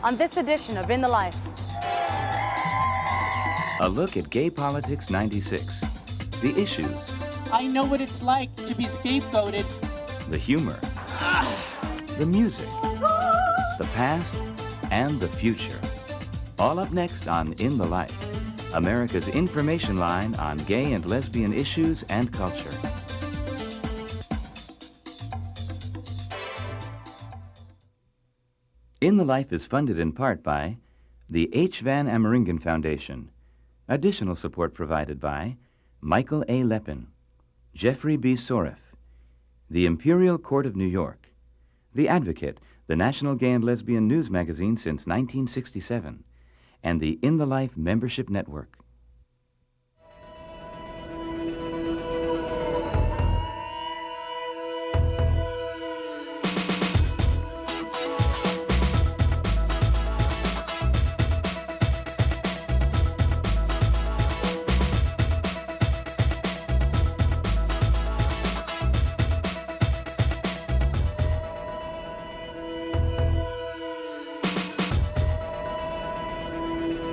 on this edition of In the Life. A look at Gay Politics 96. The issues. I know what it's like to be scapegoated. The humor. The music. The past and the future. All up next on In the Life, America's information line on gay and lesbian issues and culture. In the Life is funded in part by the H. Van Ameringen Foundation. Additional support provided by Michael A. Lepin, Jeffrey B. Soref, the Imperial Court of New York, The Advocate, the National Gay and Lesbian News magazine since 1967, and the In the Life Membership Network.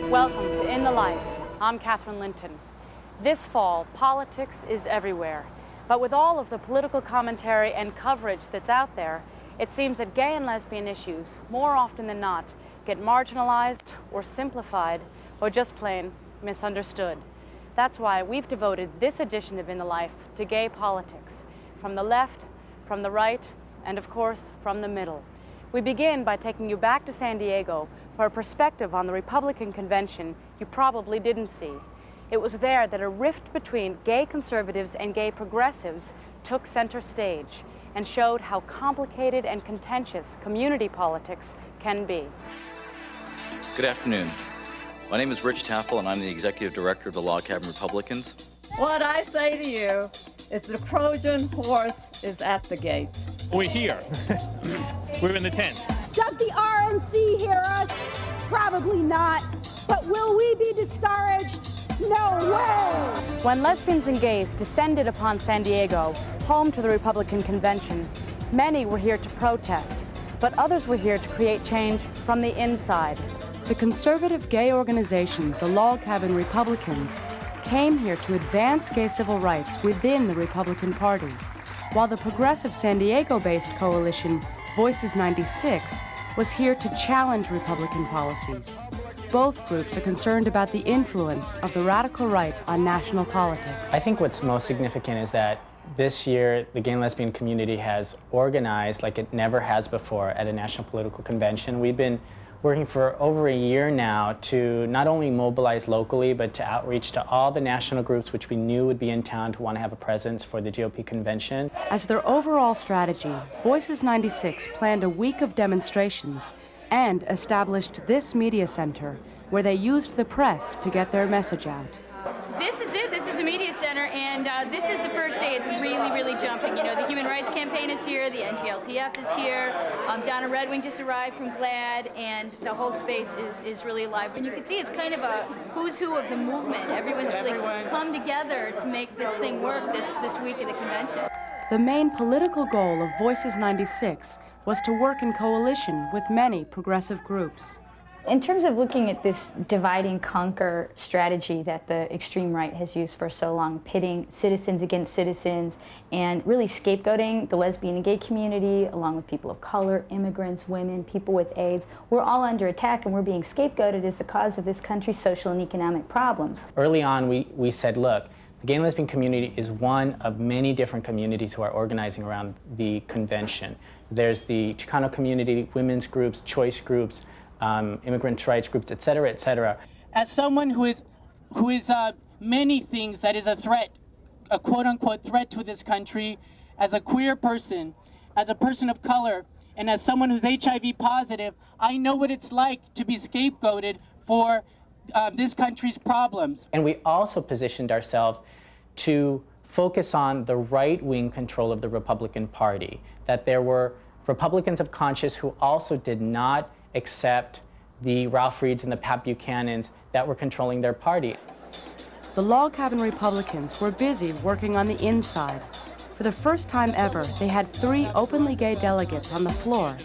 Welcome to In the Life. I'm Katherine Linton. This fall, politics is everywhere. But with all of the political commentary and coverage that's out there, it seems that gay and lesbian issues, more often than not, get marginalized or simplified or just plain misunderstood. That's why we've devoted this edition of In the Life to gay politics, from the left, from the right, and of course, from the middle. We begin by taking you back to San Diego for a perspective on the Republican convention you probably didn't see. It was there that a rift between gay conservatives and gay progressives took center stage and showed how complicated and contentious community politics can be. Good afternoon. My name is Rich Taffel, and I'm the Executive Director of the Log Cabin Republicans. What I say to you is the Trojan horse is at the gate. We're here. We're in the tent. Does the RNC hear us? Probably not. But will we be discouraged? No way! When lesbians and gays descended upon San Diego, home to the Republican convention, many were here to protest, but others were here to create change from the inside. The conservative gay organization, the Log Cabin Republicans, came here to advance gay civil rights within the Republican Party, while the progressive San Diego-based coalition, Voices 96, was here to challenge Republican policies. Both groups are concerned about the influence of the radical right on national politics. I think what's most significant is that this year the gay and lesbian community has organized like it never has before at a national political convention. We've been working for over a year now to not only mobilize locally, but to outreach to all the national groups which we knew would be in town to want to have a presence for the GOP convention. As their overall strategy, Voices 96 planned a week of demonstrations and established this media center where they used the press to get their message out. This is it. This is the media center, and this is the first day. It's really, really jumping. You know, the Human Rights Campaign is here, the NGLTF is here, Donna Redwing just arrived from GLAAD, and the whole space is really alive. And you can see it's kind of a who's who of the movement. Everyone's really come together to make this thing work this week at the convention. The main political goal of Voices 96 was to work in coalition with many progressive groups. In terms of looking at this divide and conquer strategy that the extreme right has used for so long, pitting citizens against citizens and really scapegoating the lesbian and gay community along with people of color, immigrants, women, people with AIDS, we're all under attack and we're being scapegoated as the cause of this country's social and economic problems. Early on we said, look, the gay and lesbian community is one of many different communities who are organizing around the convention. There's the Chicano community, women's groups, choice groups, immigrant rights groups, et cetera, et cetera. As someone who is many things that is a threat, a quote-unquote threat to this country, as a queer person, as a person of color, and as someone who's HIV positive, I know what it's like to be scapegoated for this country's problems. And we also positioned ourselves to focus on the right-wing control of the Republican Party, that there were Republicans of conscience who also did not accept the Ralph Reeds and the Pat Buchanans that were controlling their party. The Log Cabin Republicans were busy working on the inside. For the first time ever, they had 3 openly gay delegates on the floor,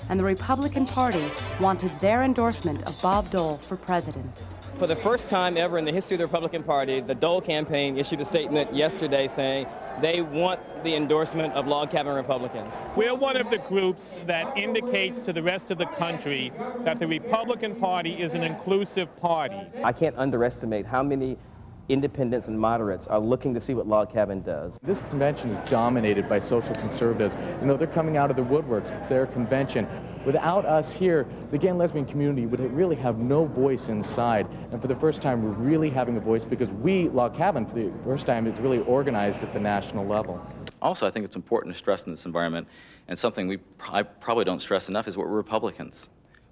and the Republican Party wanted their endorsement of Bob Dole for president. For the first time ever in the history of the Republican Party, the Dole campaign issued a statement yesterday saying they want the endorsement of log cabin Republicans. We're one of the groups that indicates to the rest of the country that the Republican Party is an inclusive party. I can't underestimate how many independents and moderates are looking to see what log cabin does. This convention is dominated by social conservatives. You know, they're coming out of the woodworks. It's their convention. Without us here, the gay and lesbian community would really have no voice inside. And for the first time, we're really having a voice because we, Log Cabin, for the first time, is really organized at the national level. Also, I think it's important to stress in this environment, and something I probably don't stress enough, is we're Republicans.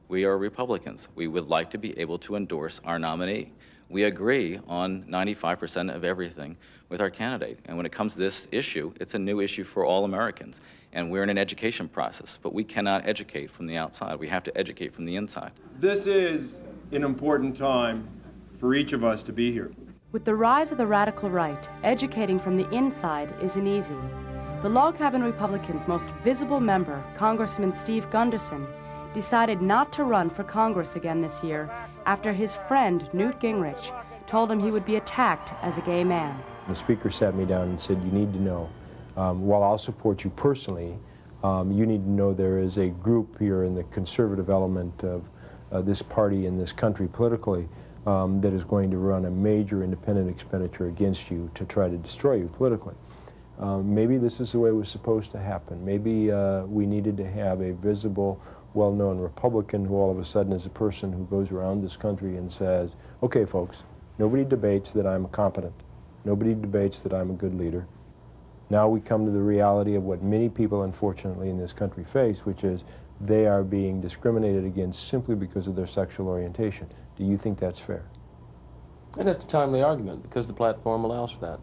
We are Republicans. We would like to be able to endorse our nominee. We agree on 95% of everything with our candidate. And when it comes to this issue, it's a new issue for all Americans. And we're in an education process, but we cannot educate from the outside. We have to educate from the inside. This is an important time for each of us to be here. With the rise of the radical right, educating from the inside isn't easy. The Log Cabin Republicans' most visible member, Congressman Steve Gunderson, decided not to run for Congress again this year after his friend Newt Gingrich told him he would be attacked as a gay man. The speaker sat me down and said, you need to know, while I'll support you personally, you need to know there is a group here in the conservative element of this party in this country politically that is going to run a major independent expenditure against you to try to destroy you politically. Maybe this is the way it was supposed to happen. Maybe we needed to have a visible, well-known Republican who all of a sudden is a person who goes around this country and says, okay folks, nobody debates that I'm competent. Nobody debates that I'm a good leader. Now we come to the reality of what many people unfortunately in this country face, which is they are being discriminated against simply because of their sexual orientation. Do you think that's fair? And it's a timely argument because the platform allows for that.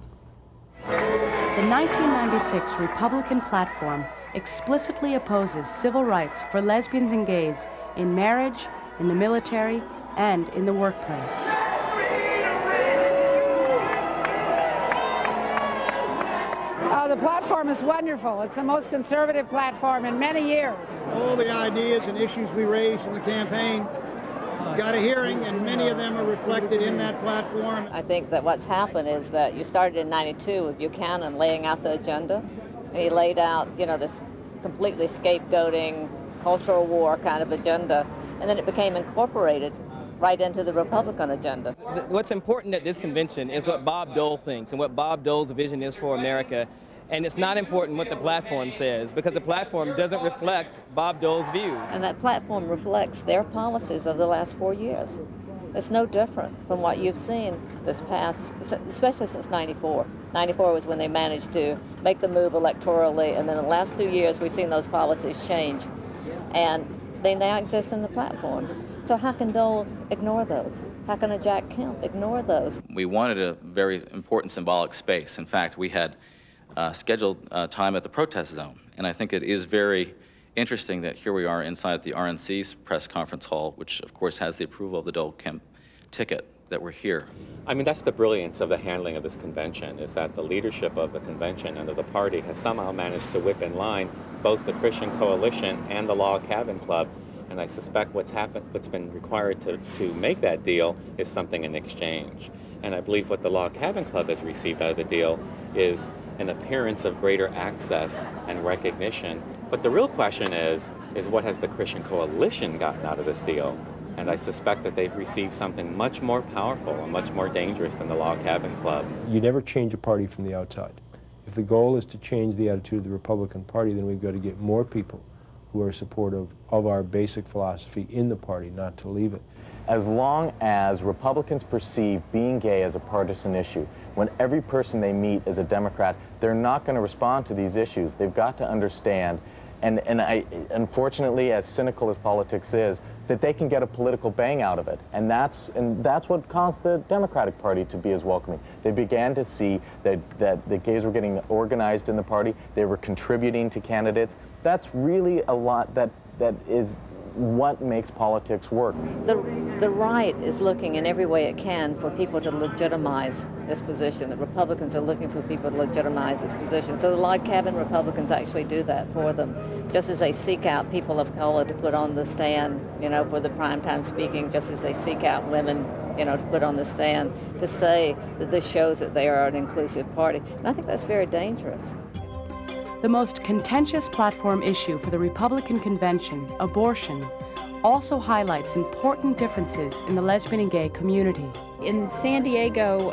The 1996 Republican platform explicitly opposes civil rights for lesbians and gays in marriage, in the military, and in the workplace. The platform is wonderful. It's the most conservative platform in many years. All the ideas and issues we raised in the campaign got a hearing, and many of them are reflected in that platform. I think that what's happened is that you started in '92 with Buchanan laying out the agenda, and he laid out, you know, this completely scapegoating, cultural war kind of agenda, and then it became incorporated right into the Republican agenda. What's important at this convention is what Bob Dole thinks and what Bob Dole's vision is for America. And it's not important what the platform says, because the platform doesn't reflect Bob Dole's views. And that platform reflects their policies of the last 4 years. It's no different from what you've seen this past, especially since '94. '94 was when they managed to make the move electorally, and then the last 2 years we've seen those policies change. And they now exist in the platform. So how can Dole ignore those? How can a Jack Kemp ignore those? We wanted a very important symbolic space. In fact, we had scheduled time at the protest zone. And I think it is very interesting that here we are inside the RNC's press conference hall, which of course has the approval of the Dole Kemp ticket, that we're here. I mean, that's the brilliance of the handling of this convention, is that the leadership of the convention and of the party has somehow managed to whip in line both the Christian Coalition and the Log Cabin Club. And I suspect what's been required to make that deal is something in exchange. And I believe what the Log Cabin Club has received out of the deal is an appearance of greater access and recognition. But the real question is what has the Christian Coalition gotten out of this deal? And I suspect that they've received something much more powerful and much more dangerous than the Log Cabin Club. You never change a party from the outside. If the goal is to change the attitude of the Republican Party, then we've got to get more people who are supportive of our basic philosophy in the party, not to leave it. As long as Republicans perceive being gay as a partisan issue, when every person they meet is a Democrat, they're not going to respond to these issues. They've got to understand, and unfortunately, as cynical as politics is, that they can get a political bang out of it. And that's what caused the Democratic Party to be as welcoming. They began to see that the gays were getting organized in the party. They were contributing to candidates. That's really a lot that is what makes politics work. The The right is looking in every way it can for people to legitimize this position. The Republicans are looking for people to legitimize this position. So the log cabin Republicans actually do that for them, just as they seek out people of color to put on the stand, you know, for the primetime speaking, just as they seek out women, you know, to put on the stand, to say that this shows that they are an inclusive party. And I think that's very dangerous. The most contentious platform issue for the Republican convention, abortion, also highlights important differences in the lesbian and gay community. In San Diego,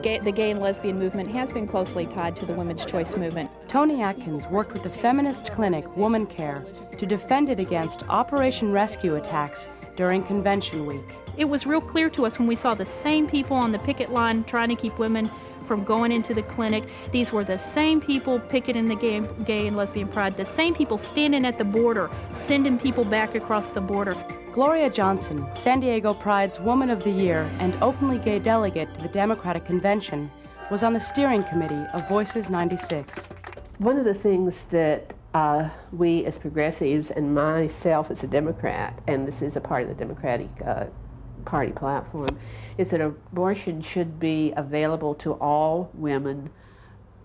the gay and lesbian movement has been closely tied to the women's choice movement. Tony Atkins worked with the feminist clinic Woman Care to defend it against Operation Rescue attacks during convention week. It was real clear to us when we saw the same people on the picket line trying to keep women from going into the clinic. These were the same people picketing the gay and lesbian pride, the same people standing at the border, sending people back across the border. Gloria Johnson, San Diego Pride's Woman of the Year and openly gay delegate to the Democratic Convention, was on the steering committee of Voices 96. One of the things that we as progressives, and myself as a Democrat, and this is a part of the Democratic Party platform, is that abortion should be available to all women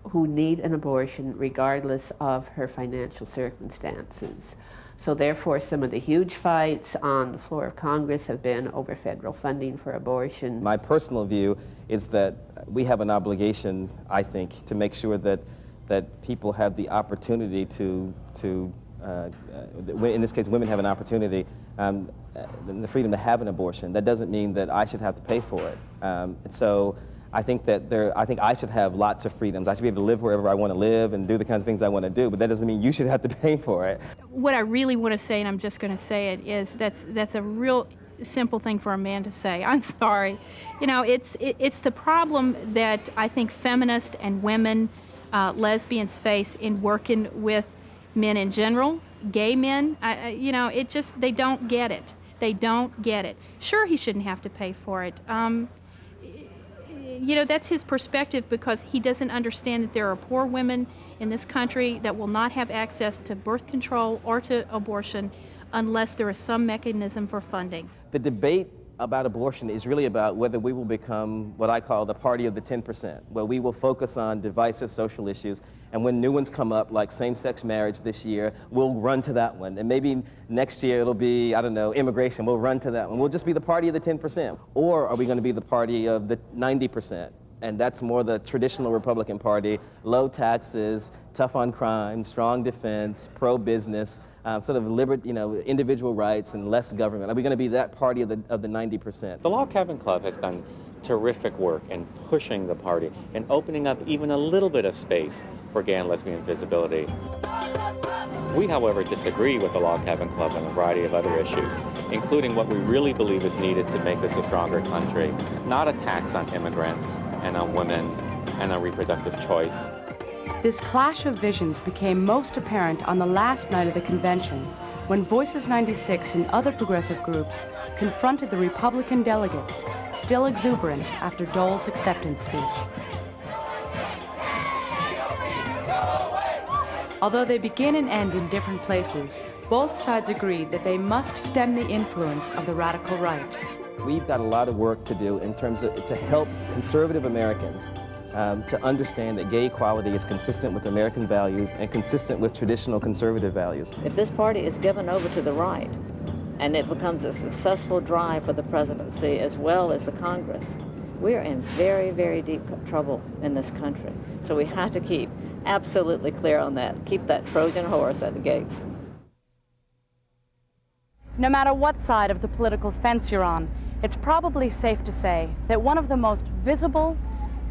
who need an abortion regardless of her financial circumstances. So therefore some of the huge fights on the floor of Congress have been over federal funding for abortion. My personal view is that we have an obligation, I think, to make sure that people have the opportunity in this case, women have an opportunity, the freedom to have an abortion. That doesn't mean that I should have to pay for it. So I think that I think I should have lots of freedoms. I should be able to live wherever I want to live and do the kinds of things I want to do, but that doesn't mean you should have to pay for it. What I really want to say, and I'm just going to say it, is that's a real simple thing for a man to say. I'm sorry. You know, it's the problem that I think feminists and women, lesbians face in working with men in general, gay men. You know, they don't get it. They don't get it. Sure, he shouldn't have to pay for it. You know, that's his perspective, because he doesn't understand that there are poor women in this country that will not have access to birth control or to abortion unless there is some mechanism for funding. The debate about abortion is really about whether we will become what I call the party of the 10%, where we will focus on divisive social issues, and when new ones come up, like same-sex marriage this year, we'll run to that one. And maybe next year it'll be, I don't know, immigration, we'll run to that one. We'll just be the party of the 10%. Or are we going to be the party of the 90%? And that's more the traditional Republican Party: low taxes, tough on crime, strong defense, pro-business, sort of individual rights and less government. Are we going to be that party of the 90%? The Log Cabin Club has done terrific work in pushing the party and opening up even a little bit of space for gay and lesbian visibility. We, however, disagree with the Log Cabin Club on a variety of other issues, including what we really believe is needed to make this a stronger country, not a tax on immigrants and on women and on reproductive choice. This clash of visions became most apparent on the last night of the convention, when Voices 96 and other progressive groups confronted the Republican delegates, still exuberant after Dole's acceptance speech. Although they begin and end in different places, both sides agreed that they must stem the influence of the radical right. We've got a lot of work to do in terms of to help conservative Americans to understand that gay equality is consistent with American values and consistent with traditional conservative values. If this party is given over to the right, and it becomes a successful drive for the presidency as well as the Congress, we're in very, very deep trouble in this country. So we have to keep absolutely clear on that. Keep that Trojan horse at the gates. No matter what side of the political fence you're on, it's probably safe to say that one of the most visible,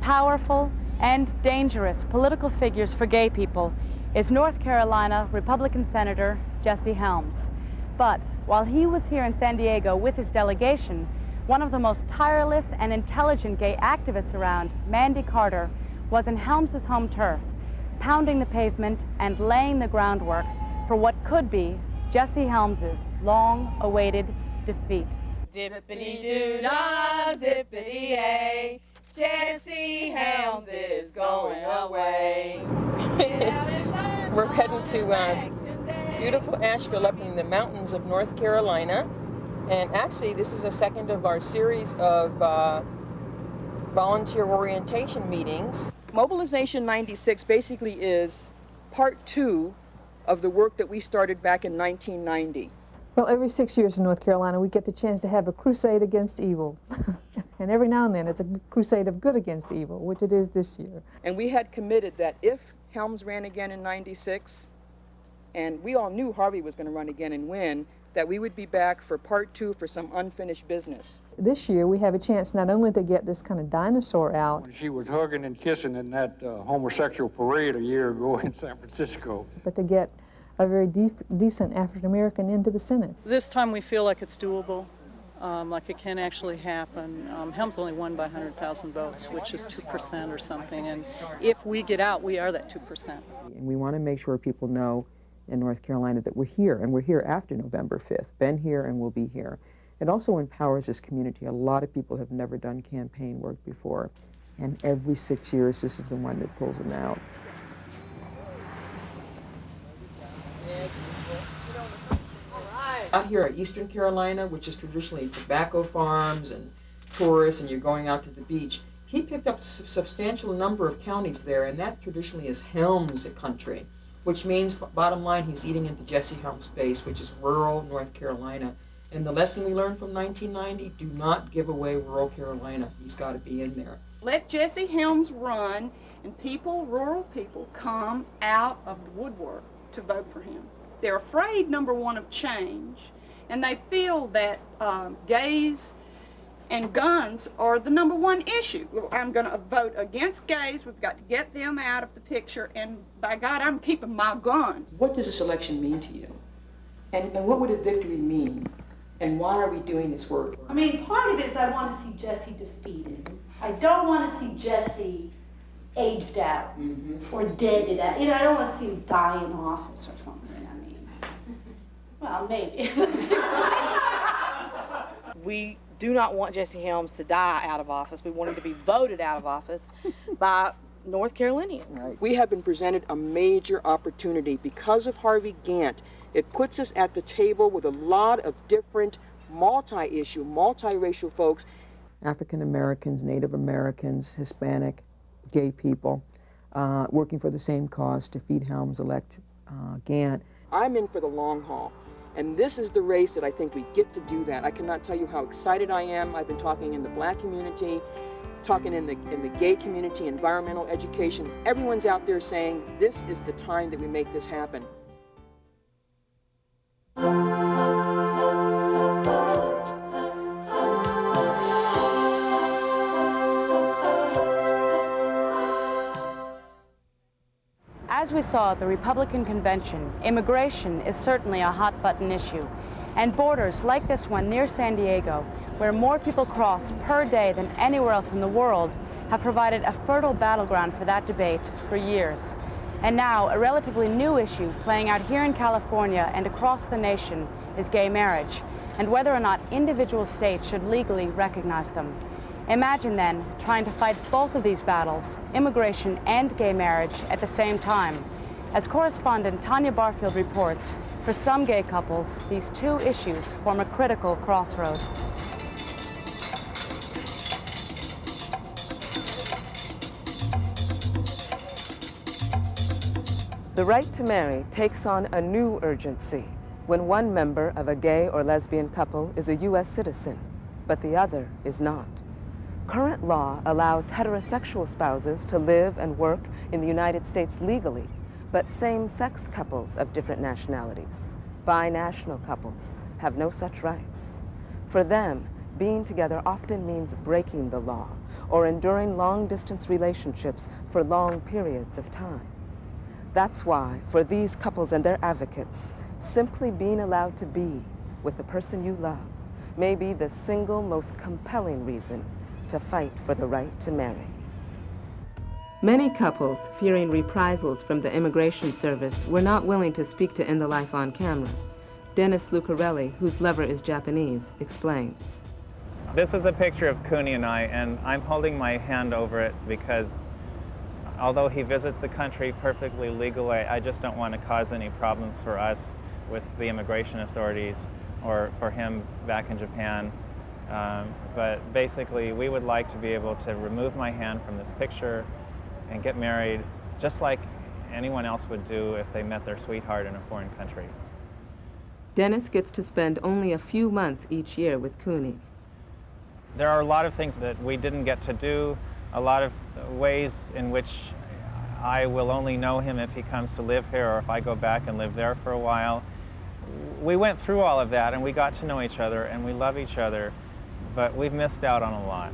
powerful, and dangerous political figures for gay people is North Carolina Republican Senator Jesse Helms. But while he was here in San Diego with his delegation, one of the most tireless and intelligent gay activists around, Mandy Carter, was in Helms's home turf, pounding the pavement and laying the groundwork for what could be Jesse Helms's long-awaited defeat. Zippity-doo-dah, zippity-ay, Jesse Helms is going away. We're heading to beautiful Asheville up in the mountains of North Carolina, And actually, this is a second of our series of volunteer orientation meetings. Mobilization 96 basically is part 2 of the work that we started back in 1990. Well, every 6 years in North Carolina, we get the chance to have a crusade against evil. And every now and then, it's a crusade of good against evil, which it is this year. And we had committed that if Helms ran again in 96, and we all knew Harvey was going to run again and win, that we would be back for part 2 for some unfinished business. This year, we have a chance not only to get this kind of dinosaur out, When she was hugging and kissing in that homosexual parade a year ago in San Francisco. but to get a very decent African American into the Senate. This time we feel like it's doable, like it can actually happen. Helms only won by 100,000 votes, which is 2% or something, and if we get out, we are that 2%. And we want to make sure people know in North Carolina that we're here, and we're here after November 5th. Been here and we'll be here. It also empowers this community. A lot of people have never done campaign work before, and every 6 years this is the one that pulls them out. Out here at Eastern Carolina, which is traditionally tobacco farms and tourists, and you're going out to the beach, he picked up a substantial number of counties there, and that traditionally is Helms country, which means, bottom line, he's eating into Jesse Helms' base, which is rural North Carolina. And the lesson we learned from 1990, do not give away rural Carolina. He's got to be in there. Let Jesse Helms run, and people, rural people, come out of the woodwork to vote for him. They're afraid, number one, of change, and they feel that gays and guns are the number one issue. I'm going to vote against gays. We've got to get them out of the picture, and by God, I'm keeping my gun. What does this election mean to you? And what would a victory mean? And why are we doing this work? I mean, part of it is I want to see Jesse defeated. I don't want to see Jesse aged out or deaded out. You know, I don't want to see him die in office or something. I mean, well, maybe. We do not want Jesse Helms to die out of office. We want him to be voted out of office by North Carolinians. Right. We have been presented a major opportunity because of Harvey Gantt. It puts us at the table with a lot of different multi-issue, multi-racial folks. African Americans, Native Americans, Hispanic, gay people, working for the same cause, defeat Helms, elect Gantt. I'm in for the long haul. And this is the race that I think we get to do that. I cannot tell you how excited I am. I've been talking in the black community, talking in the gay community, environmental education. Everyone's out there saying this is the time that we make this happen. As we saw at the Republican convention, immigration is certainly a hot-button issue, and borders like this one near San Diego, where more people cross per day than anywhere else in the world, have provided a fertile battleground for that debate for years. And now, a relatively new issue playing out here in California and across the nation is gay marriage, and whether or not individual states should legally recognize them. Imagine then trying to fight both of these battles, immigration and gay marriage, at the same time. As correspondent Tanya Barfield reports, for some gay couples, these two issues form a critical crossroad. The right to marry takes on a new urgency when one member of a gay or lesbian couple is a U.S. citizen, but the other is not. Current law allows heterosexual spouses to live and work in the United States legally, but same-sex couples of different nationalities, binational couples, have no such rights. For them, being together often means breaking the law or enduring long-distance relationships for long periods of time. That's why, for these couples and their advocates, simply being allowed to be with the person you love may be the single most compelling reason to fight for the right to marry. Many couples, fearing reprisals from the Immigration Service, were not willing to speak to End the Life on camera. Dennis Lucarelli, whose lover is Japanese, explains. This is a picture of Cooney and I'm holding my hand over it because although he visits the country perfectly legally, I just don't want to cause any problems for us with the immigration authorities or for him back in Japan. But basically, we would like to be able to remove my hand from this picture and get married just like anyone else would do if they met their sweetheart in a foreign country. Dennis gets to spend only a few months each year with Cooney. There are a lot of things that we didn't get to do, a lot of ways in which I will only know him if he comes to live here or if I go back and live there for a while. We went through all of that and we got to know each other and we love each other, but we've missed out on a lot.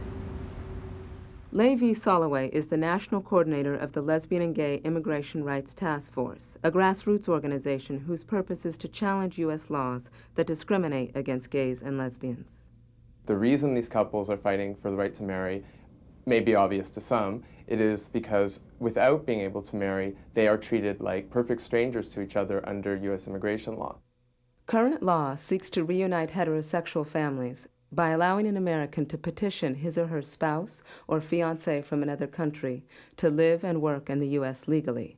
Levi Soloway is the national coordinator of the Lesbian and Gay Immigration Rights Task Force, a grassroots organization whose purpose is to challenge U.S. laws that discriminate against gays and lesbians. The reason these couples are fighting for the right to marry may be obvious to some. It is because without being able to marry, they are treated like perfect strangers to each other under U.S. immigration law. Current law seeks to reunite heterosexual families by allowing an American to petition his or her spouse or fiancé from another country to live and work in the U.S. legally.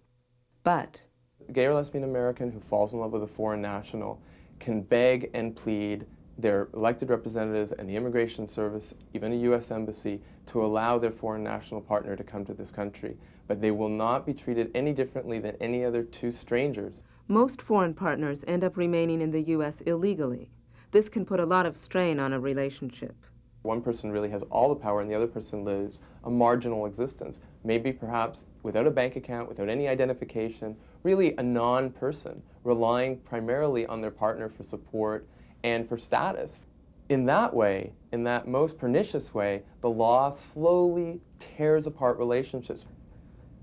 But a gay or lesbian American who falls in love with a foreign national can beg and plead their elected representatives and the Immigration Service, even a U.S. embassy, to allow their foreign national partner to come to this country. But they will not be treated any differently than any other two strangers. Most foreign partners end up remaining in the U.S. illegally. This can put a lot of strain on a relationship. One person really has all the power and the other person lives a marginal existence, maybe perhaps without a bank account, without any identification, really a non-person, relying primarily on their partner for support and for status. In that way, in that most pernicious way, the law slowly tears apart relationships.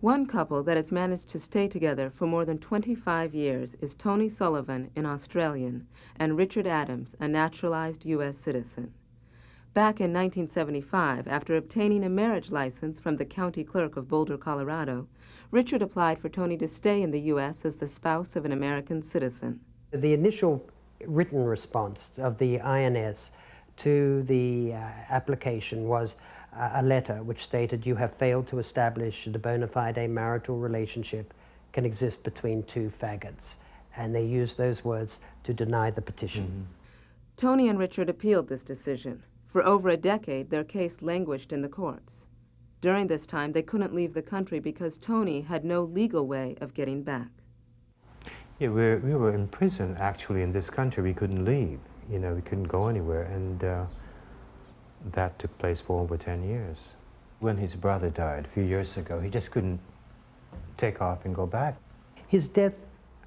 One couple that has managed to stay together for more than 25 years is Tony Sullivan, an Australian, and Richard Adams, a naturalized U.S. citizen. Back in 1975, after obtaining a marriage license from the county clerk of Boulder, Colorado, Richard applied for Tony to stay in the U.S. as the spouse of an American citizen. The initial written response of the INS to the application was a letter which stated, "You have failed to establish the bona fide marital relationship can exist between two faggots." And they used those words to deny the petition. Mm-hmm. Tony and Richard appealed this decision. For over a decade, their case languished in the courts. During this time, they couldn't leave the country because Tony had no legal way of getting back. Yeah, we were in prison, actually, in this country. We couldn't leave. You know, we couldn't go anywhere. And that took place for over 10 years. When his brother died a few years ago, he just couldn't take off and go back. His death,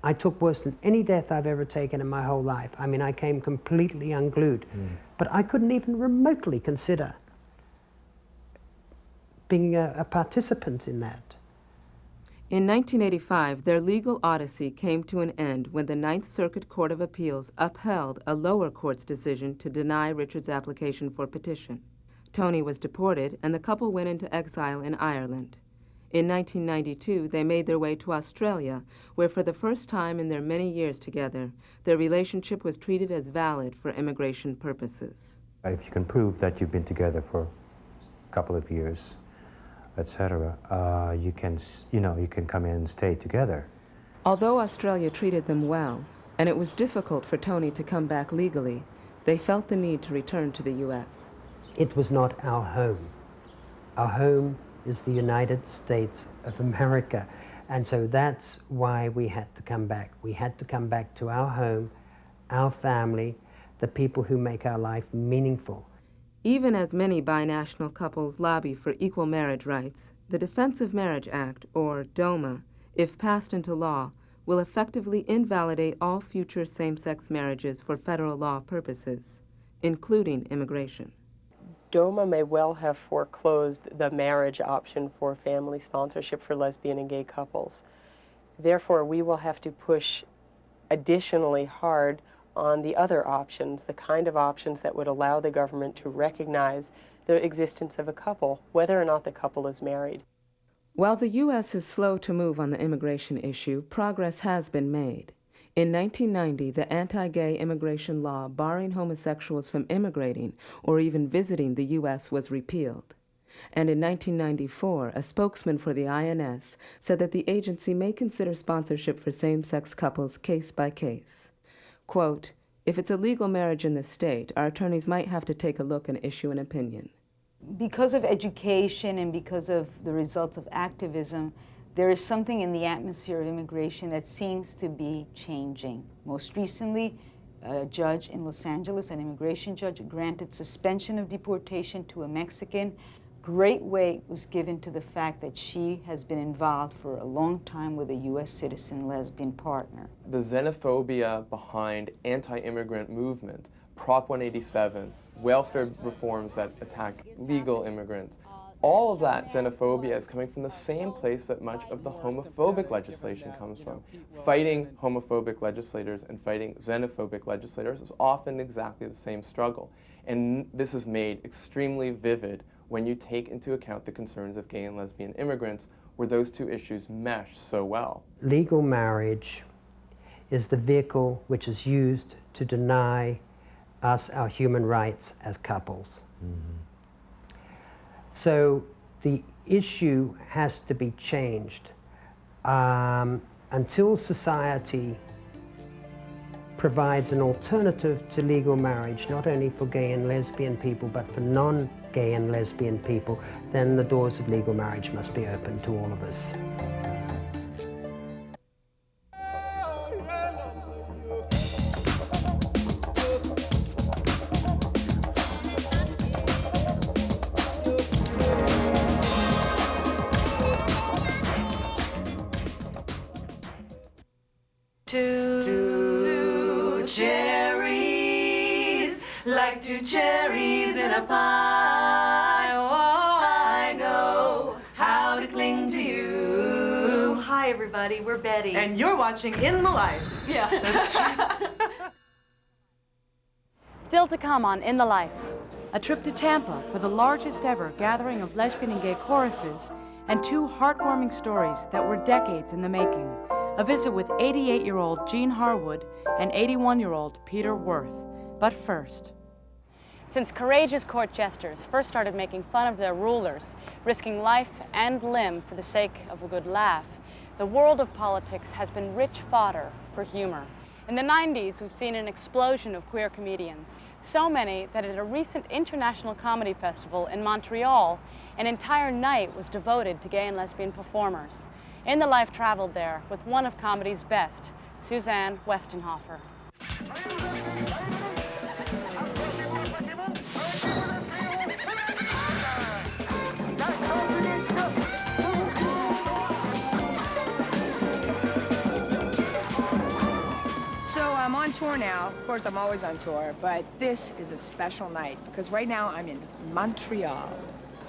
I took worse than any death I've ever taken in my whole life. I mean, I came completely unglued. But I couldn't even remotely consider being a participant in that. In 1985, their legal odyssey came to an end when the Ninth Circuit Court of Appeals upheld a lower court's decision to deny Richard's application for petition. Tony was deported, and the couple went into exile in Ireland. In 1992, they made their way to Australia, where for the first time in their many years together, their relationship was treated as valid for immigration purposes. If you can prove that you've been together for a couple of years, etc., you can come in and stay together. Although Australia treated them well, and it was difficult for Tony to come back legally, they felt the need to return to the U.S. It was not our home. Our home is the United States of America. And so that's why we had to come back. We had to come back to our home, our family, the people who make our life meaningful. Even as many binational couples lobby for equal marriage rights, the Defense of Marriage Act, or DOMA, if passed into law, will effectively invalidate all future same-sex marriages for federal law purposes, including immigration. DOMA may well have foreclosed the marriage option for family sponsorship for lesbian and gay couples. Therefore, we will have to push additionally hard on the other options, the kind of options that would allow the government to recognize the existence of a couple, whether or not the couple is married. While the U.S. is slow to move on the immigration issue, progress has been made. In 1990, the anti-gay immigration law barring homosexuals from immigrating or even visiting the U.S. was repealed. And in 1994, a spokesman for the INS said that the agency may consider sponsorship for same-sex couples case by case. Quote, If it's a legal marriage in the state, our attorneys might have to take a look and issue an opinion. Because of education and because of the results of activism, there is something in the atmosphere of immigration that seems to be changing. Most recently, a judge in Los Angeles, an immigration judge, granted suspension of deportation to a Mexican. Great weight was given to the fact that she has been involved for a long time with a U.S. citizen lesbian partner. The xenophobia behind anti-immigrant movement, Prop 187, welfare reforms that attack legal immigrants, all of that xenophobia is coming from the same place that much of the homophobic legislation comes from. Fighting homophobic legislators and fighting xenophobic legislators is often exactly the same struggle. And this is made extremely vivid when you take into account the concerns of gay and lesbian immigrants, where those two issues mesh so well. Legal marriage is the vehicle which is used to deny us our human rights as couples. So the issue has to be changed. Until society provides an alternative to legal marriage, not only for gay and lesbian people, but for non-gay and lesbian people, then the doors of legal marriage must be open to all of us. Two cherries, like two cherries in a pie. Oh, I know how to cling to you. Hi, everybody. We're Betty. And you're watching In the Life. Yeah, that's true. Still to come on In the Life, a trip to Tampa for the largest ever gathering of lesbian and gay choruses, and two heartwarming stories that were decades in the making. A visit with 88-year-old Gean Harwood and 81-year-old Peter Worth. But first. Since courageous court jesters first started making fun of their rulers, risking life and limb for the sake of a good laugh, the world of politics has been rich fodder for humor. In the 90s, we've seen an explosion of queer comedians. So many that at a recent International Comedy Festival in Montreal, an entire night was devoted to gay and lesbian performers. In the Life traveled there with one of comedy's best, Suzanne Westenhoefer. So I'm on tour now. Of course, I'm always on tour, but this is a special night because right now I'm in Montreal,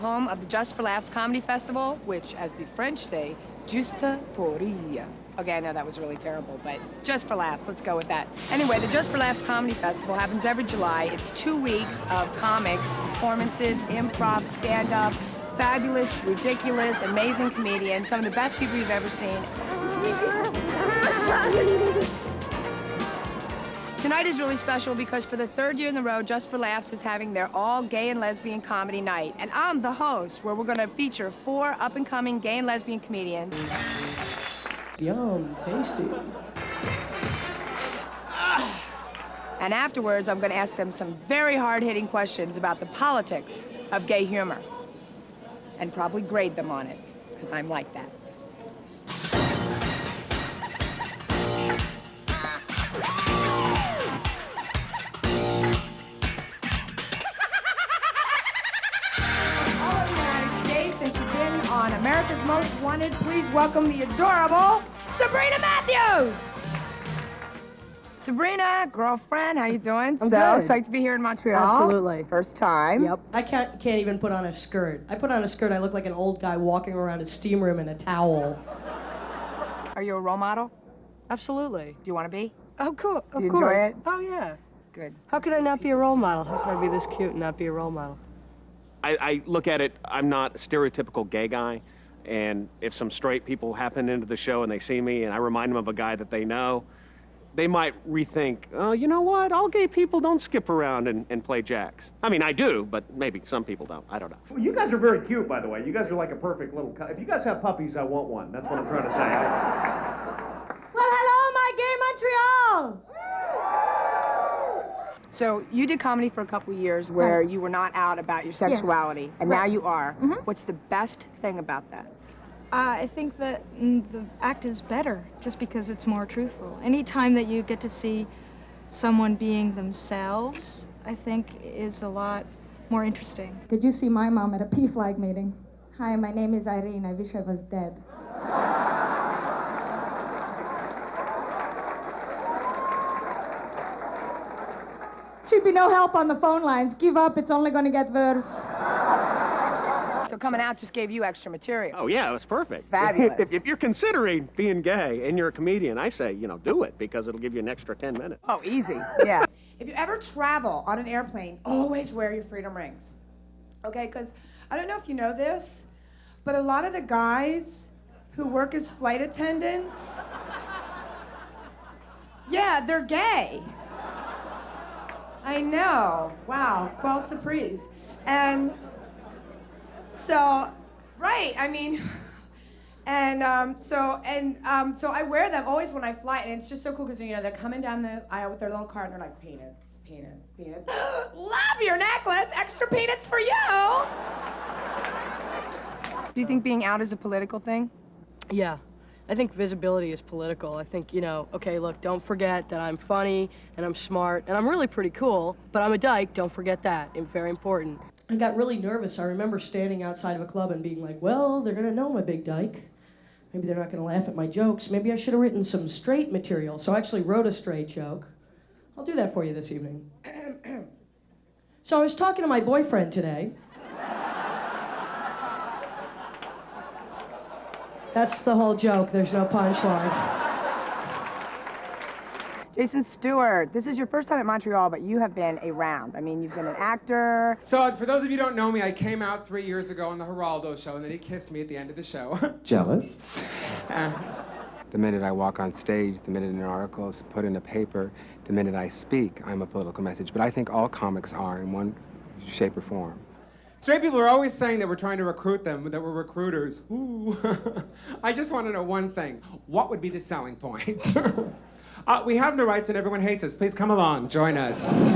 home of the Just for Laughs Comedy Festival, which, as the French say, Juste pour rire. Okay, I know that was really terrible, but just for laughs, let's go with that. Anyway, the Just for Laughs Comedy Festival happens every July. It's 2 weeks of comics, performances, improv, stand-up, fabulous, ridiculous, amazing comedians, some of the best people you've ever seen. Tonight is really special because for the 3rd year in a row, Just for Laughs is having their all-gay and lesbian comedy night. And I'm the host, where we're going to feature 4 up-and-coming gay and lesbian comedians. Yum, tasty. And afterwards, I'm going to ask them some very hard-hitting questions about the politics of gay humor. And probably grade them on it, because I'm like that. On America's Most Wanted, please welcome the adorable Sabrina Matthews. Sabrina, girlfriend, how you doing? I'm so good. psyched to be here in Montreal. Absolutely. First time. Yep. I can't even put on a skirt. I put on a skirt, I look like an old guy walking around a steam room in a towel. Are you a role model? Absolutely. Do you want to be? Oh, cool. Do you enjoy it? Oh, yeah. Good. How could I not be a role model? How could I be this cute and not be a role model? I look at it, I'm not a stereotypical gay guy, and if some straight people happen into the show and they see me and I remind them of a guy that they know, they might rethink, oh, you know what, all gay people don't skip around and play jacks. I mean, I do, but maybe some people don't, I don't know. Well, you guys are very cute, by the way. You guys are like a perfect little if you guys have puppies, I want one. That's what I'm trying to say. Well, hello, my gay Montreal! So you did comedy for a couple years where you were not out about your sexuality, and now you are. What's the best thing about that? I think that the act is better just because it's more truthful. Anytime that you get to see someone being themselves, I think is a lot more interesting. Did you see my mom at a PFLAG meeting? Hi, my name is Irene. I wish I was dead. She'd be no help on the phone lines. Give up, it's only gonna get worse. So coming out just gave you extra material. Oh yeah, it was perfect. Fabulous. If you're considering being gay and you're a comedian, I say, do it because it'll give you an extra 10 minutes. Oh, easy, yeah. If you ever travel on an airplane, always wear your freedom rings. Okay, because I don't know if you know this, but a lot of the guys who work as flight attendants, yeah, they're gay. I know. Wow. Quelle surprise. And so, right. I mean, and so I wear them always when I fly, and it's just so cool because they're coming down the aisle with their little cart, and they're like, peanuts, peanuts, peanuts. Love your necklace. Extra peanuts for you. Do you think being out is a political thing? Yeah. I think visibility is political. I think, okay, look, don't forget that I'm funny and I'm smart and I'm really pretty cool, but I'm a dyke, don't forget that. It's very important. I got really nervous. I remember standing outside of a club and being like, well, they're gonna know I'm a big dyke. Maybe they're not gonna laugh at my jokes. Maybe I should have written some straight material. So I actually wrote a straight joke. I'll do that for you this evening. So I was talking to my boyfriend today. That's the whole joke. There's no punchline. Jason Stewart, this is your first time at Montreal, but you have been around. I mean, you've been an actor. So, for those of you who don't know me, I came out 3 years ago on the Geraldo show, and then he kissed me at the end of the show. Jealous. The minute I walk on stage, the minute an article is put in a paper, the minute I speak, I'm a political message. But I think all comics are in one shape or form. Straight people are always saying that we're trying to recruit them, that we're recruiters. Ooh. I just want to know one thing. What would be the selling point? We have no rights and everyone hates us. Please come along, join us.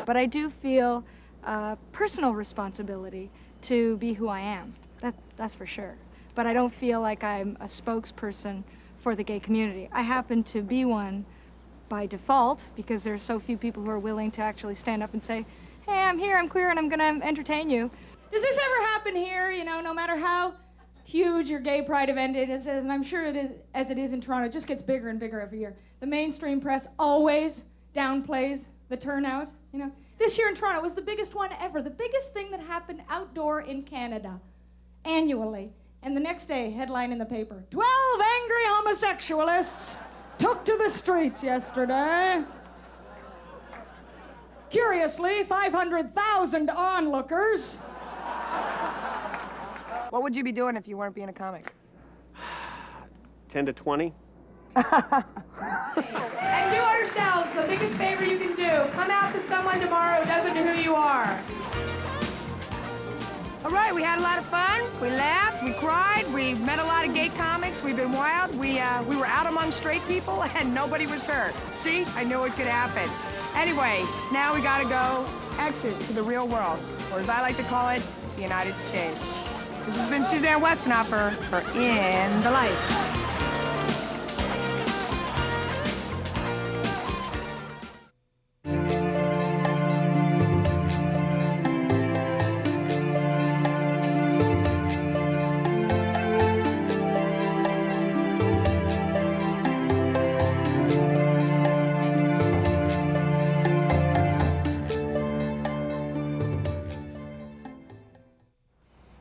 But I do feel personal responsibility to be who I am. That's for sure. But I don't feel like I'm a spokesperson for the gay community. I happen to be one by default because there are so few people who are willing to actually stand up and say, hey, I'm here, I'm queer, and I'm gonna entertain you. Does this ever happen here, no matter how huge your gay pride event is, and I'm sure it is, as it is in Toronto, it just gets bigger and bigger every year. The mainstream press always downplays the turnout, This year in Toronto was the biggest one ever, the biggest thing that happened outdoor in Canada, annually. And the next day, headline in the paper, 12 angry homosexualists took to the streets yesterday. Curiously, 500,000 onlookers. What would you be doing if you weren't being a comic? 10 to 20. And do ourselves the biggest favor you can do. Come out to someone tomorrow who doesn't know who you are. All right, we had a lot of fun. We laughed, we cried, we met a lot of gay comics. We've been wild. We were out among straight people and nobody was hurt. See, I knew it could happen. Anyway, now we gotta go exit to the real world, or as I like to call it, the United States. This has been Suzanne Westenhoefer for In the Life.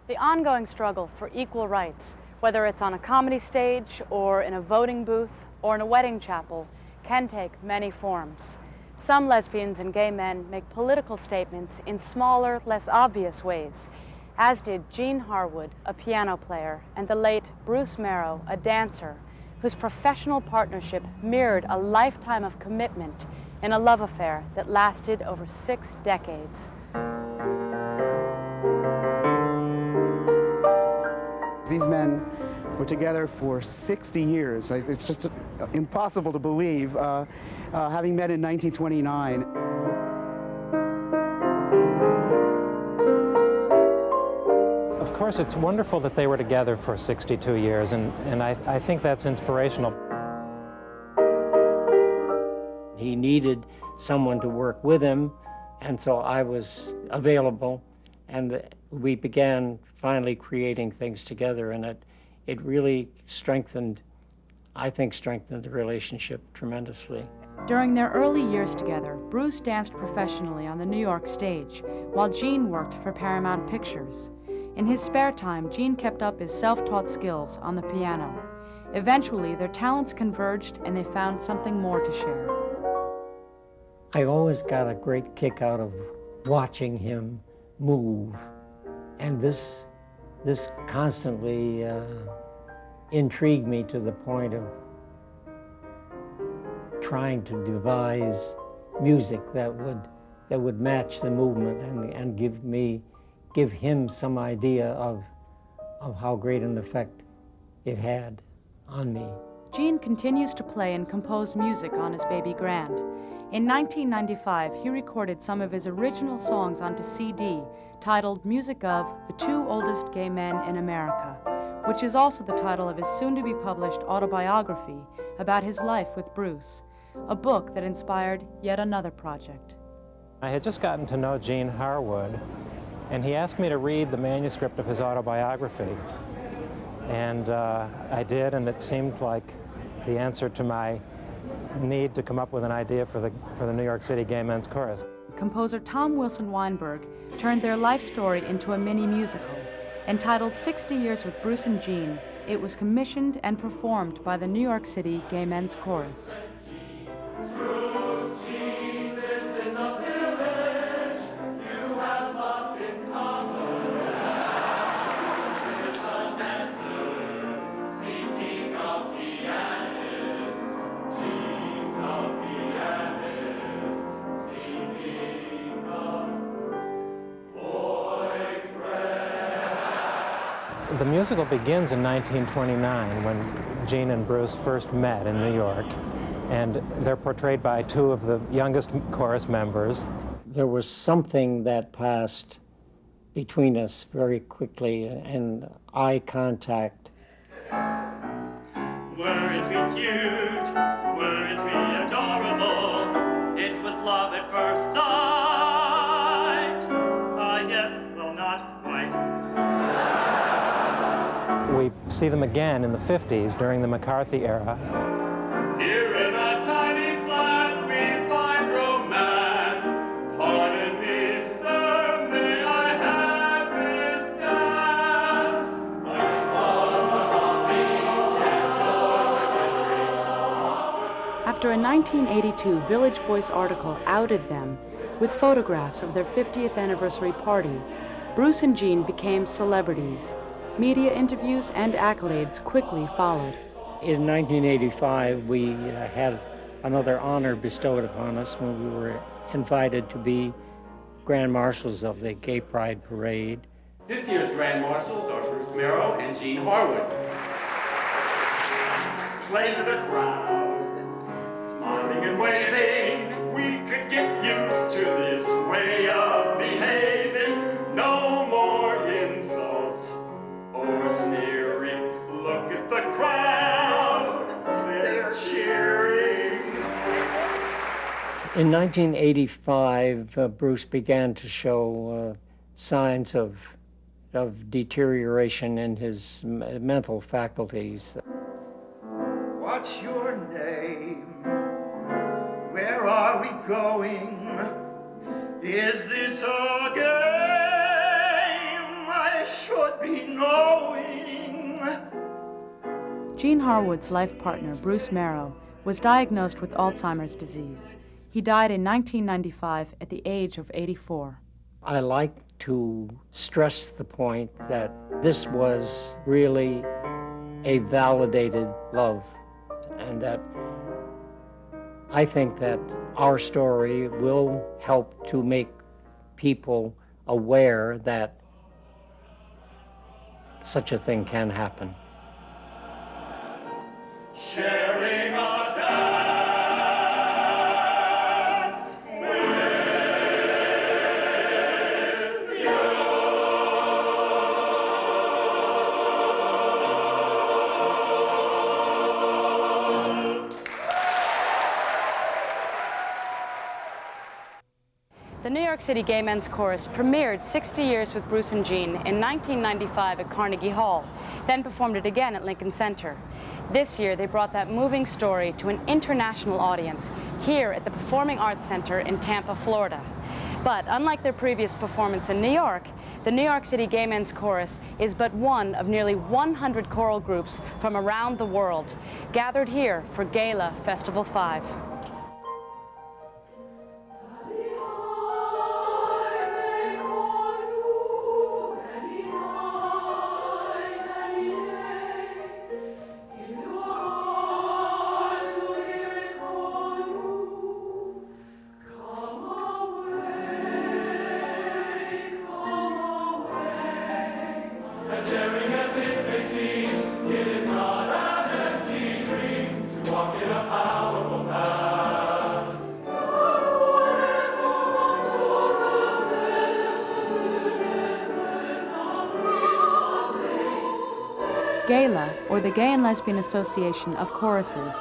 The ongoing struggle for equal rights, whether it's on a comedy stage or in a voting booth or in a wedding chapel, can take many forms. Some lesbians and gay men make political statements in smaller, less obvious ways, as did Gean Harwood, a piano player, and the late Bruce Mero, a dancer, whose professional partnership mirrored a lifetime of commitment in a love affair that lasted over 6 decades. These men were together for 60 years. It's just impossible to believe, having met in 1929. course, it's wonderful that they were together for 62 years, and I think that's inspirational. He needed someone to work with him, and so I was available, and we began finally creating things together, and it really strengthened, I think, strengthened the relationship tremendously. During their early years together, Bruce danced professionally on the New York stage, while Gean worked for Paramount Pictures. In his spare time, Gean kept up his self-taught skills on the piano. Eventually, their talents converged and they found something more to share. I always got a great kick out of watching him move, and this constantly intrigued me to the point of trying to devise music that would match the movement and give him some idea of how great an effect it had on me. Gean continues to play and compose music on his baby grand. In 1995, he recorded some of his original songs onto CD, titled Music of the Two Oldest Gay Men in America, which is also the title of his soon-to-be-published autobiography about his life with Bruce, a book that inspired yet another project. I had just gotten to know Gean Harwood, and he asked me to read the manuscript of his autobiography. And I did, and it seemed like the answer to my need to come up with an idea for the New York City Gay Men's Chorus. Composer Tom Wilson Weinberg turned their life story into a mini-musical. Entitled 60 Years with Bruce and Gean, it was commissioned and performed by the New York City Gay Men's Chorus. The musical begins in 1929 when Gean and Bruce first met in New York, and they're portrayed by two of the youngest chorus members. There was something that passed between us very quickly, and eye contact. Weren't we cute? Weren't we adorable? It was love at first sight. Ah, yes, well, not quite. We see them again in the 50s during the McCarthy era. Here in a tiny flat we find romance. Pardon me, sir, may I have this dance? After a 1982 Village Voice article outed them with photographs of their 50th anniversary party, Bruce and Gean became celebrities. Media interviews and accolades quickly followed. In 1985, we had another honor bestowed upon us when we were invited to be Grand Marshals of the Gay Pride Parade. This year's Grand Marshals are Bruce Mero and Gean Harwood. Play to the crowd, smiling and waving. We could get used to this way of behaving. No more insults or sneering. Look at the crowd, they're cheering. In 1985, Bruce began to show signs of deterioration in his mental faculties. What's your name? Where are we going? Is this a game? I should be knowing. Gean Harwood's life partner, Bruce Mero, was diagnosed with Alzheimer's disease. He died in 1995 at the age of 84. I like to stress the point that this was really a validated love, and that I think that our story will help to make people aware that such a thing can happen. Sharing a dance with you. New York City Gay Men's Chorus premiered 60 Years with Bruce and Gean in 1995 at Carnegie Hall, then performed it again at Lincoln Center. This year, they brought that moving story to an international audience here at the Performing Arts Center in Tampa, Florida. But unlike their previous performance in New York, the New York City Gay Men's Chorus is but one of nearly 100 choral groups from around the world, gathered here for Gala Festival V. Gala, or the Gay and Lesbian Association of Choruses,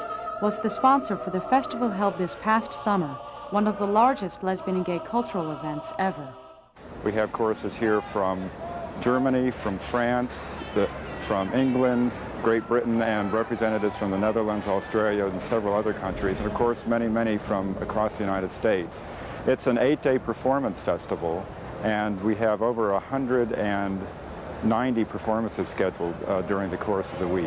was the sponsor for the festival held this past summer, one of the largest lesbian and gay cultural events ever. We have choruses here from Germany, from France, from England, Great Britain, and representatives from the Netherlands, Australia, and several other countries, and of course many, many from across the United States. It's an 8-day performance festival, and we have over 190 performances scheduled during the course of the week.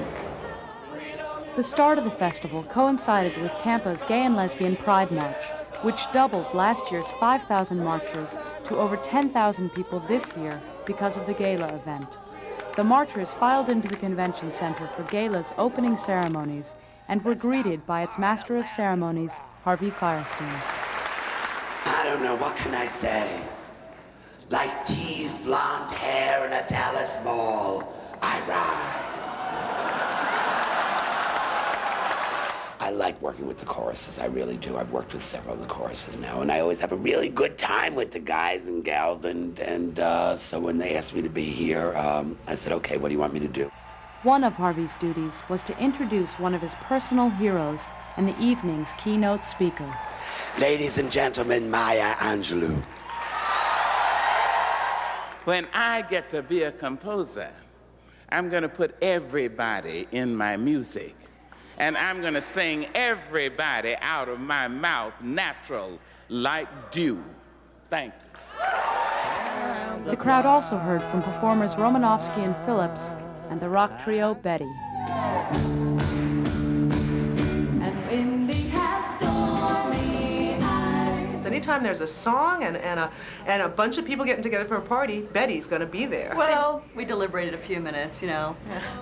The start of the festival coincided with Tampa's Gay and Lesbian Pride March, which doubled last year's 5,000 marchers to over 10,000 people this year because of the Gala event. The marchers filed into the convention center for Gala's opening ceremonies and were greeted by its master of ceremonies, Harvey Firestein. I don't know, what can I say? Like teased blonde hair in a Dallas mall, I rise. I like working with the choruses, I really do. I've worked with several of the choruses now, and I always have a really good time with the guys and gals, and so when they asked me to be here, I said, okay, what do you want me to do? One of Harvey's duties was to introduce one of his personal heroes and the evening's keynote speaker. Ladies and gentlemen, Maya Angelou. When I get to be a composer, I'm going to put everybody in my music. And I'm going to sing everybody out of my mouth natural, like dew. Thank you. The crowd also heard from performers Romanofsky and Phillips and the rock trio Betty. Anytime there's a song and a bunch of people getting together for a party, Betty's going to be there. Well, we deliberated a few minutes, you know.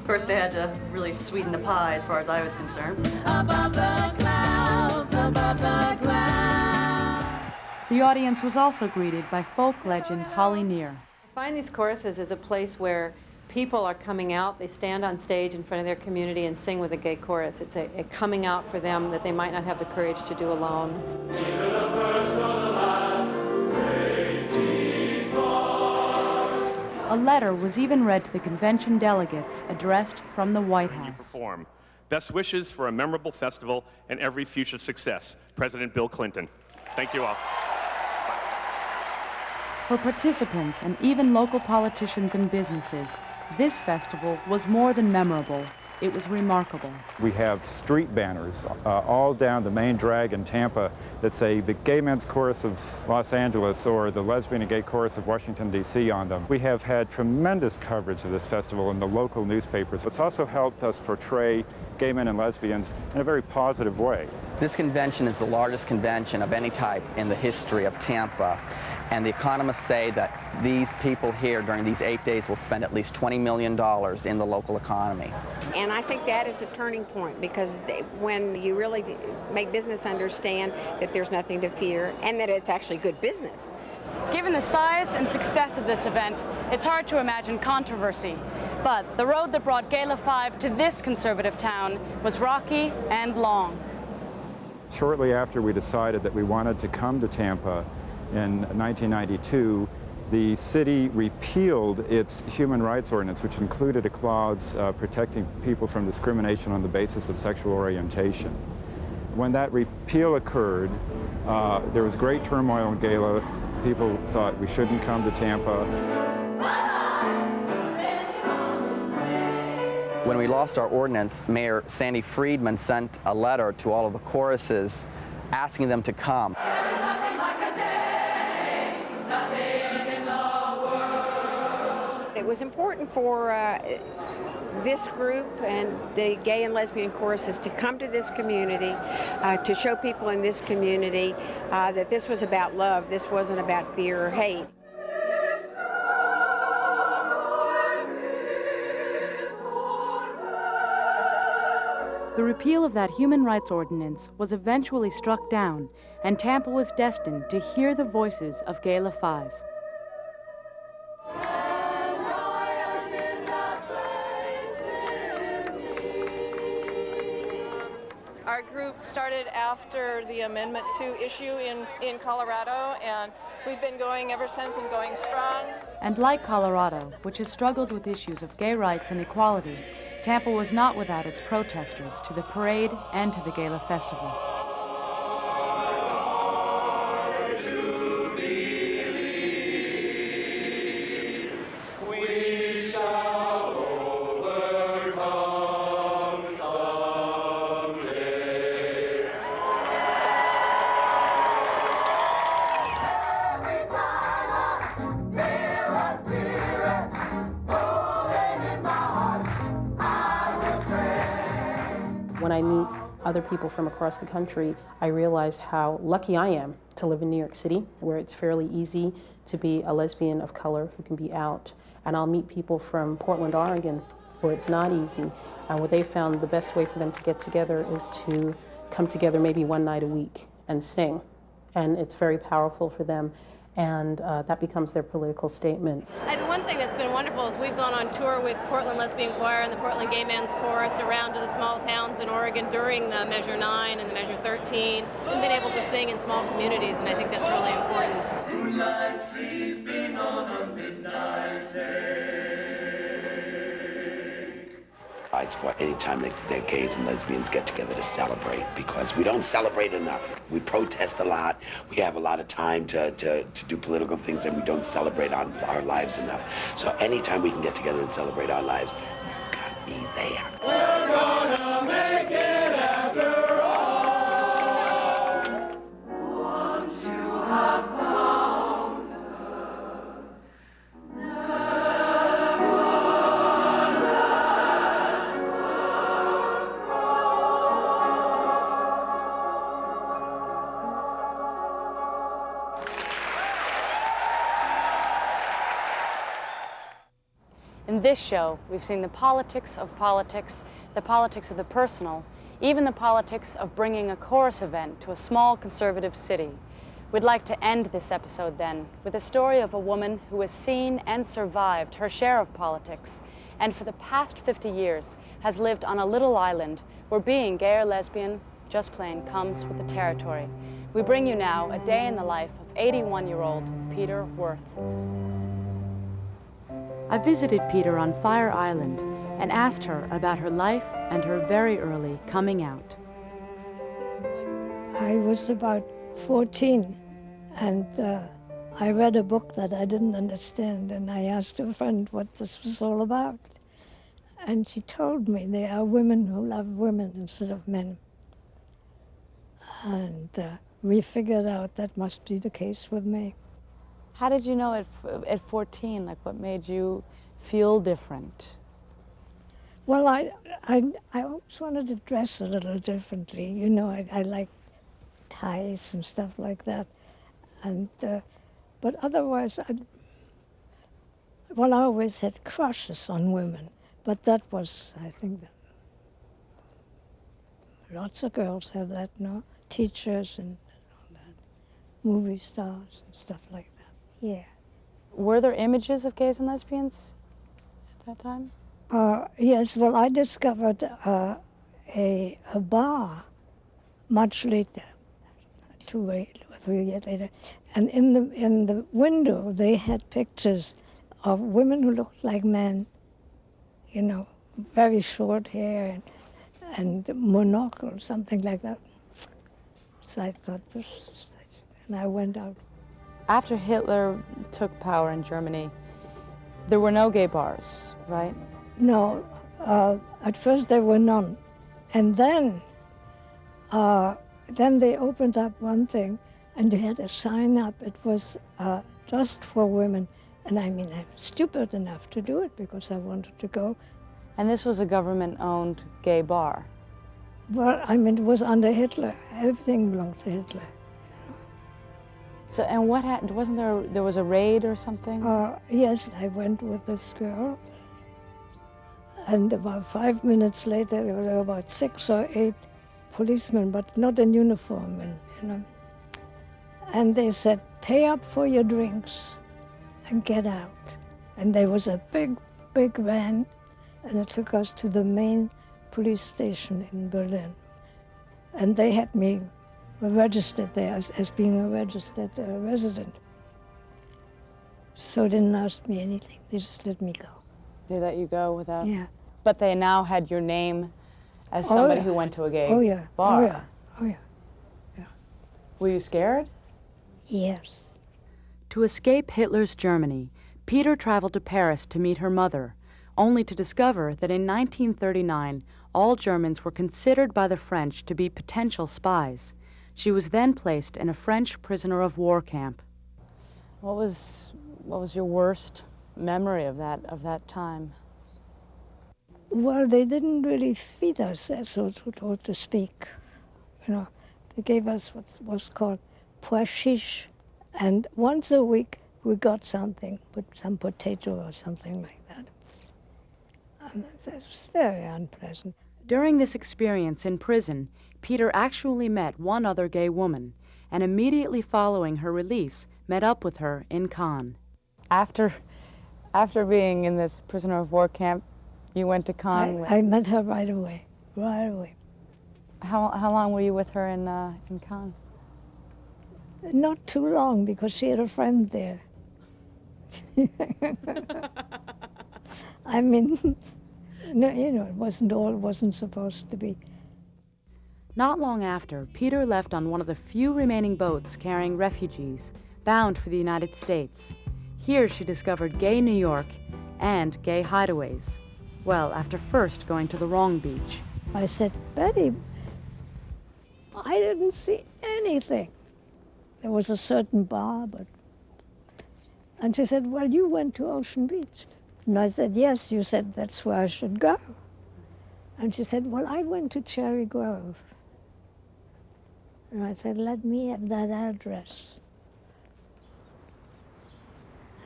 First, they had to really sweeten the pie as far as I was concerned. Above the clouds, above the clouds. The audience was also greeted by folk legend Holly Near. I find these choruses as a place where people are coming out. They stand on stage in front of their community and sing with a gay chorus. It's a coming out for them that they might not have the courage to do alone. A letter was even read to the convention delegates, addressed from the White House. Perform. Best wishes for a memorable festival and every future success. President Bill Clinton. Thank you all. For participants and even local politicians and businesses, this festival was more than memorable. It was remarkable. We have street banners all down the main drag in Tampa that say the Gay Men's Chorus of Los Angeles or the Lesbian and Gay Chorus of Washington, D.C. on them. We have had tremendous coverage of this festival in the local newspapers. It's also helped us portray gay men and lesbians in a very positive way. This convention is the largest convention of any type in the history of Tampa. And the economists say that these people here during these 8 days will spend at least $20 million in the local economy. And I think that is a turning point because when you really make business understand that there's nothing to fear and that it's actually good business. Given the size and success of this event, it's hard to imagine controversy. But the road that brought Gala V to this conservative town was rocky and long. Shortly after we decided that we wanted to come to Tampa, in 1992, the city repealed its human rights ordinance, which included a clause protecting people from discrimination on the basis of sexual orientation. When that repeal occurred, there was great turmoil in Gala. people thought we shouldn't come to Tampa. When we lost our ordinance, Mayor Sandy Friedman sent a letter to all of the choruses asking them to come. It was important for this group and the gay and lesbian choruses to come to this community, to show people in this community that this was about love, this wasn't about fear or hate. The repeal of that human rights ordinance was eventually struck down, and Tampa was destined to hear the voices of Gala V. Our group started after the Amendment 2 issue in Colorado, and we've been going ever since and going strong. And like Colorado, which has struggled with issues of gay rights and equality, Tampa was not without its protesters to the parade and to the Gala Festival. When I meet other people from across the country, I realize how lucky I am to live in New York City, where it's fairly easy to be a lesbian of color who can be out. And I'll meet people from Portland, Oregon, where it's not easy, and where they found the best way for them to get together is to come together maybe one night a week and sing. And it's very powerful for them, and that becomes their political statement. The one thing that's been wonderful is we've gone on tour with Portland Lesbian Choir and the Portland Gay Men's Chorus around to the small towns in Oregon during the Measure 9 and the Measure 13. We've been able to sing in small communities, and I think that's really important. Tonight, sleeping on a midnight lake. I support anytime that gays and lesbians get together to celebrate, because we don't celebrate enough. We protest a lot. We have a lot of time to do political things, and we don't celebrate our lives enough. So anytime we can get together and celebrate our lives, you got me there. We're gonna make it after all. Once you have found her, In this show, we've seen the politics of the politics of the personal, even the politics of bringing a chorus event to a small conservative city. We'd like to end this episode then with a story of a woman who has seen and survived her share of politics, and for the past 50 years has lived on a little island where being gay or lesbian just plain comes with the territory. We bring you now a day in the life of 81-year-old Peter Worth. I visited Peter on Fire Island and asked her about her life and her very early coming out. I was about 14, and I read a book that I didn't understand, and I asked a friend what this was all about. And she told me there are women who love women instead of men. And we figured out that must be the case with me. How did you know at 14, like what made you feel different? Well, I always wanted to dress a little differently. You know, I like ties and stuff like that. And, but otherwise, I always had crushes on women. But that was, I think, lots of girls have that, no? Teachers and all that, movie stars and stuff like that. Yeah. Were there images of gays and lesbians at that time? Yes, well, I discovered a bar much later, 2 or 3 years later, and in the window they had pictures of women who looked like men, you know, very short hair and monocle, something like that. So I thought this, and I went out After Hitler took power in Germany, there were no gay bars, right? No, at first there were none. And then they opened up one thing, and they had a sign up. It was just for women. And I mean, I'm stupid enough to do it because I wanted to go. And this was a government-owned gay bar? Well, I mean, it was under Hitler. Everything belonged to Hitler. So, and what happened? Wasn't there was a raid or something? Yes, I went with this girl. And about 5 minutes later, there were about 6 or 8 policemen, but not in uniform, and they said, pay up for your drinks and get out. And there was a big, big van, and it took us to the main police station in Berlin. And they had me registered there as being a registered resident. So they didn't ask me anything, they just let me go. They let you go without? Yeah. But they now had your name as somebody who went to a gay bar? Oh yeah, oh yeah. Were you scared? Yes. To escape Hitler's Germany, Peter traveled to Paris to meet her mother, only to discover that in 1939, all Germans were considered by the French to be potential spies. She was then placed in a French prisoner of war camp. What was your worst memory of that time? Well, they didn't really feed us, so to speak. They gave us what was called pois chiche, and once a week we got something, some potato or something like that. And it was very unpleasant. During this experience in prison, Peter actually met one other gay woman, and immediately following her release, met up with her in Cannes. After being in this prisoner of war camp, you went to Cannes? I met her right away. How long were you with her in Cannes? Not too long, because she had a friend there. I mean, no, it wasn't supposed to be. Not long after, Peter left on one of the few remaining boats carrying refugees, bound for the United States. Here she discovered gay New York and gay hideaways. Well, after first going to the wrong beach. I said, Betty, I didn't see anything. There was a certain bar, and she said, well, you went to Ocean Beach. And I said, yes, you said that's where I should go. And she said, well, I went to Cherry Grove. And I said, let me have that address.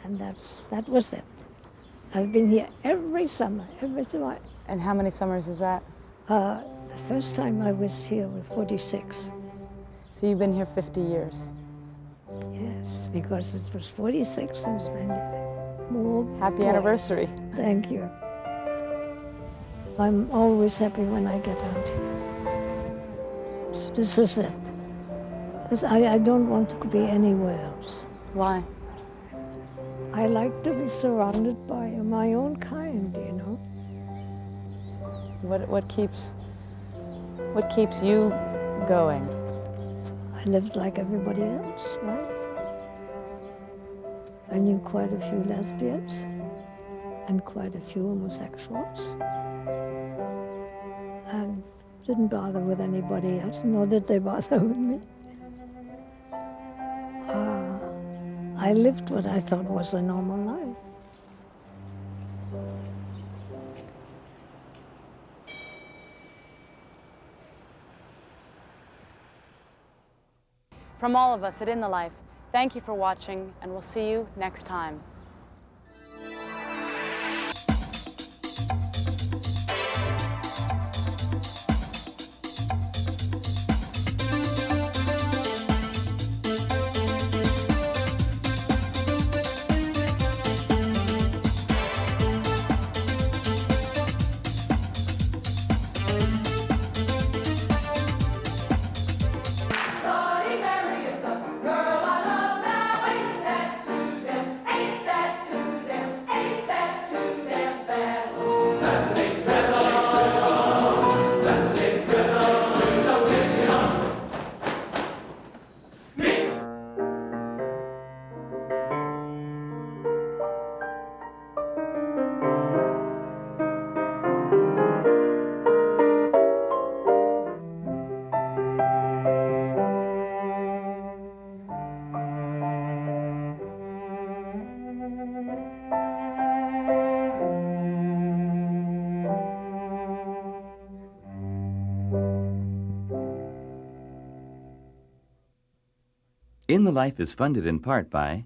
And that was it. I've been here every summer. And how many summers is that? The first time I was here was 46. So you've been here 50 years? Yes, because it was 46 since 90. Happy anniversary. Thank you. I'm always happy when I get out here. This is it. I don't want to be anywhere else. Why? I like to be surrounded by my own kind, What keeps you going? I lived like everybody else, right? I knew quite a few lesbians and quite a few homosexuals, and didn't bother with anybody else, nor did they bother with me. I lived what I thought was a normal life. From all of us at In the Life, thank you for watching, and we'll see you next time. Bloody Mary is the girl I love now. Ain't that true then? Ain't In the Life is funded in part by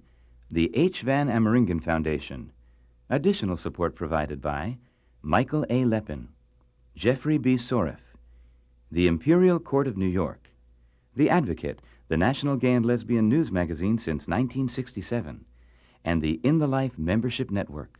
the H. Van Ameringen Foundation. Additional support provided by Michael A. Lepin, Jeffrey B. Soref, the Imperial Court of New York, The Advocate, the national gay and lesbian news magazine since 1967, and the In the Life Membership Network.